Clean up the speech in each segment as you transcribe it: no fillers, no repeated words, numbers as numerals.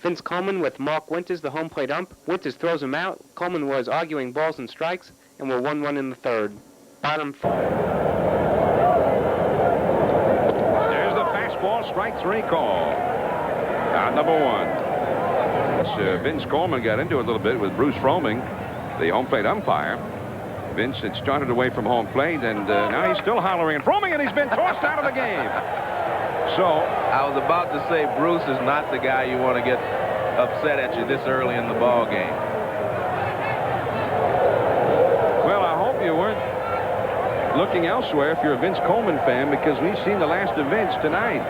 Vince Coleman with Mark Winters, the home plate ump. Winters throws him out. Coleman was arguing balls and strikes, and we're 1-1 in the third. Bottom. There's the fastball, strike three call. Out number one. Vince Coleman got into it a little bit with Bruce Fromming, the home plate umpire. Vince had started away from home plate, and now he's still hollering and Fromming, and he's been tossed out of the game. So I was about to say Bruce is not the guy you want to get upset at you this early in the ball game. Well, I hope you weren't looking elsewhere if you're a Vince Coleman fan, because we've seen the last of Vince tonight.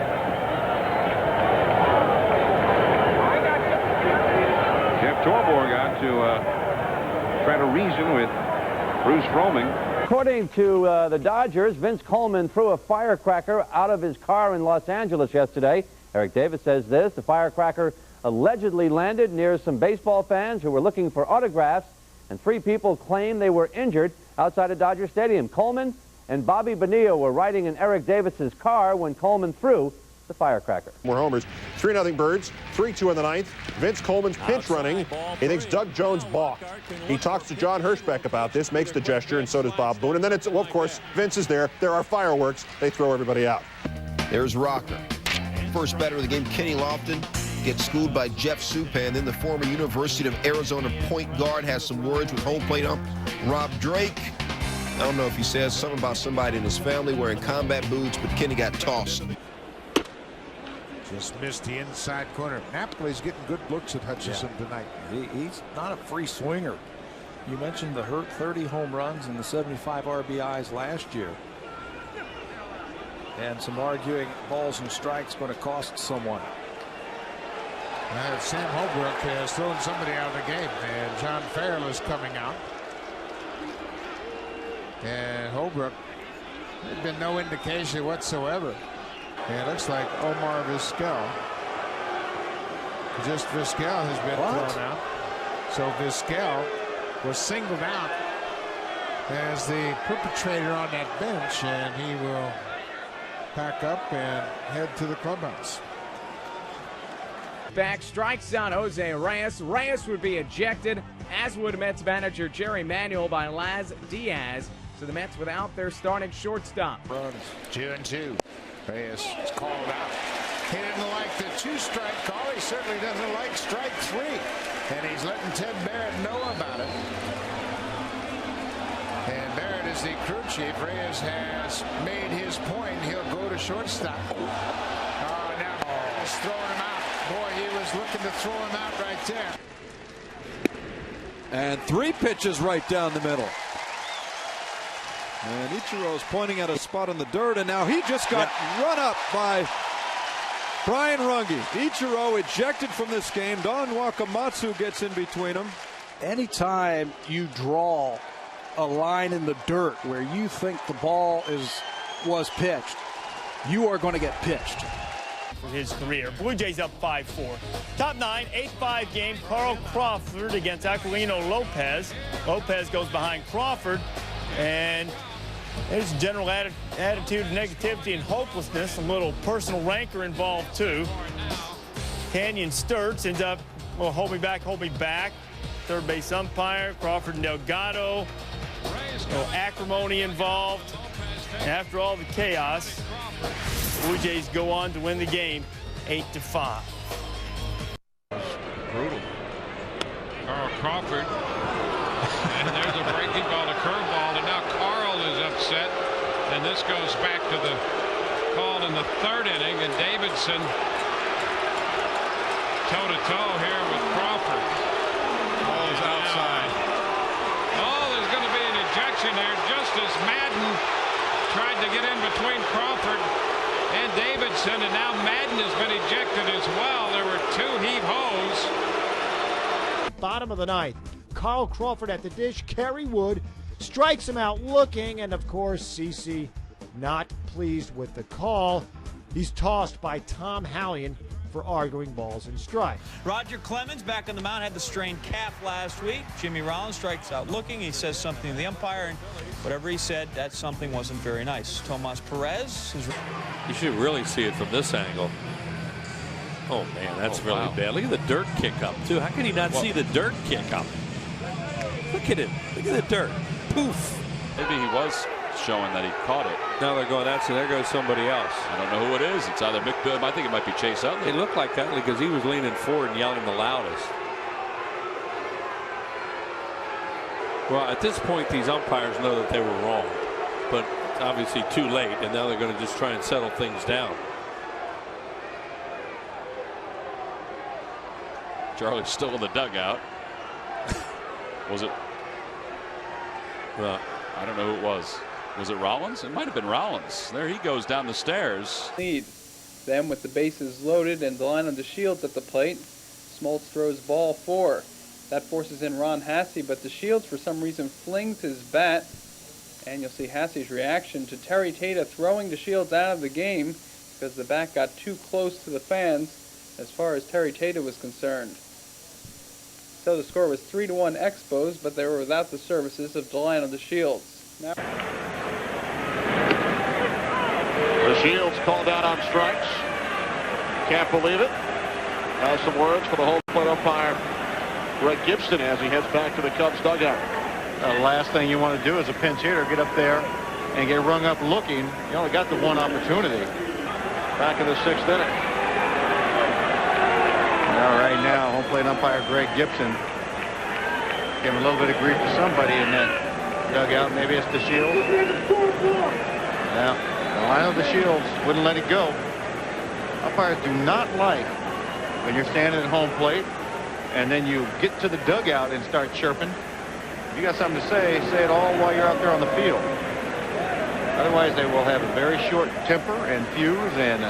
Jeff Torbor got to try to reason with Bruce Fromming. According to the Dodgers, Vince Coleman threw a firecracker out of his car in Los Angeles yesterday. Eric Davis says this: the firecracker allegedly landed near some baseball fans who were looking for autographs, and 3 people claim they were injured outside of Dodger Stadium. Coleman and Bobby Bonilla were riding in Eric Davis's car when Coleman threw the firecracker. More homers. 3-0 Birds. 3-2 in the ninth. Vince Coleman's pinch running. He thinks Doug Jones balked. He talks to John Hirschbeck about this, makes the gesture, and so does Bob Boone. And then it's, well, of course, Vince is there. There are fireworks. They throw everybody out. There's Rocker. First batter of the game, Kenny Lofton, gets schooled by Jeff Supan. Then the former University of Arizona point guard has some words with home plate ump Rob Drake. I don't know if he says something about somebody in his family wearing combat boots, but Kenny got tossed. Just missed the inside corner. Napoli's getting good looks at Hutchison tonight. He's not a free swinger. You mentioned the 30 home runs and the 75 RBIs last year. And some arguing balls and strikes going to cost someone. Sam Holbrook has thrown somebody out of the game, and John Farrell is coming out. And Holbrook, there's been no indication whatsoever. And it looks like Omar Vizquel. Just Vizquel has been thrown out. So Vizquel was singled out as the perpetrator on that bench, and he will pack up and head to the clubhouse. Back, strikes out Jose Reyes. Reyes would be ejected, as would Mets manager Jerry Manuel, by Laz Diaz. So the Mets without their starting shortstop. Runs 2-2. Reyes is called out. He didn't like the 2-strike call. He certainly doesn't like strike 3. And he's letting Ted Barrett know about it. And Barrett is the crew chief. Reyes has made his point. He'll go to shortstop. Oh, now Barrett's throwing him out. Boy, he was looking to throw him out right there. And 3 pitches right down the middle. And Ichiro's pointing at a spot in the dirt, and now he just got run up by Brian Runge. Ichiro ejected from this game. Don Wakamatsu gets in between them. Anytime you draw a line in the dirt where you think the ball was pitched, you are going to get pitched. For his career. Blue Jays up 5-4. Top 9, 8-5 game. Carl Crawford against Aquilino Lopez. Lopez goes behind Crawford, and there's general attitude of negativity and hopelessness. A little personal rancor involved too. Canyon Sturts ends up, well, hold me back. Third base umpire, Crawford and Delgado. No acrimony involved. After all the chaos, Blue Jays go on to win the game 8-5. Brutal. Carl Crawford. And there's a breaking ball, a curveball, and now Carl is upset. And this goes back to the call in the 3rd inning, and Davidson toe-to-toe here with Crawford. Ball is outside. Oh, there's going to be an ejection there, just as Madden tried to get in between Crawford and Davidson, and now Madden has been ejected as well. There were 2 heave-hos. Bottom of the 9th. Carl Crawford at the dish. Kerry Wood strikes him out looking, and of course CeCe not pleased with the call. He's tossed by Tom Hallion for arguing balls and strikes. Roger Clemens back on the mound, had the strained calf last week. Jimmy Rollins strikes out looking. He says something to the umpire, and whatever he said, that something wasn't very nice. Tomas Perez. You should really see it from this angle. Oh, man, that's really bad. Look at the dirt kick up, too. How can he not see the dirt kick up? Look at him. Look at the dirt. Poof. Maybe he was showing that he caught it. Now they're going, there goes somebody else. I don't know who it is. It's either Mick Bibb. I think it might be Chase Utley. It looked like Utley because he was leaning forward and yelling the loudest. Well, at this point, these umpires know that they were wrong, but obviously too late, and now they're going to just try and settle things down. Charlie's still in the dugout. Was it? Well, I don't know who it was. Was it Rollins? It might have been Rollins. There he goes down the stairs. Lead. Then with the bases loaded and Delino DeShields at the plate, Smoltz throws ball 4. That forces in Ron Hasse, but DeShields for some reason flings his bat, and you'll see Hasse's reaction to Terry Tata throwing DeShields out of the game because the bat got too close to the fans as far as Terry Tata was concerned. So the score was 3-1 Expos, but they were without the services of Delino DeShields. Now DeShields called out on strikes. Can't believe it. Has some words for the home plate umpire, Greg Gibson, as he heads back to the Cubs dugout. The last thing you want to do as a pinch hitter, get up there and get rung up looking. You only got the one opportunity. Back in the 6th inning. Now, right now, home plate umpire Greg Gibson giving a little bit of grief to somebody in that dugout. Maybe it's DeShields. Now, Delino DeShields wouldn't let it go. Umpires do not like when you're standing at home plate and then you get to the dugout and start chirping. If you got something to say it all while you're out there on the field. Otherwise, they will have a very short temper and fuse and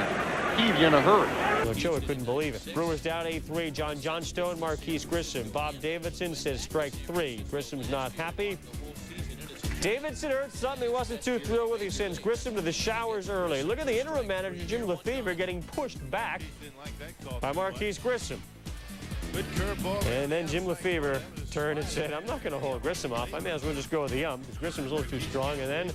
heave you in a hurry. Ochoa couldn't believe it. Brewers down 8-3. John Johnstone, Marquise Grissom. Bob Davidson says strike 3. Grissom's not happy. Davidson heard something he wasn't too thrilled with. He sends Grissom to the showers early. Look at the interim manager, Jim Lefebvre, getting pushed back by Marquise Grissom. And then Jim Lefebvre turned and said, I'm not going to hold Grissom off. I may as well just go with the ump because Grissom's a little too strong. And then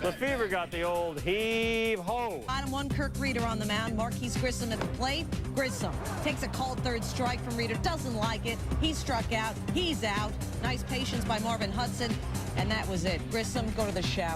Lefebvre got the old heave-ho. Bottom 1, Kirk Reeder on the mound. Marquise Grissom at the plate. Grissom takes a called third strike from Reeder. Doesn't like it. He struck out. He's out. Nice patience by Marvin Hudson. And that was it. Grissom, go to the shower.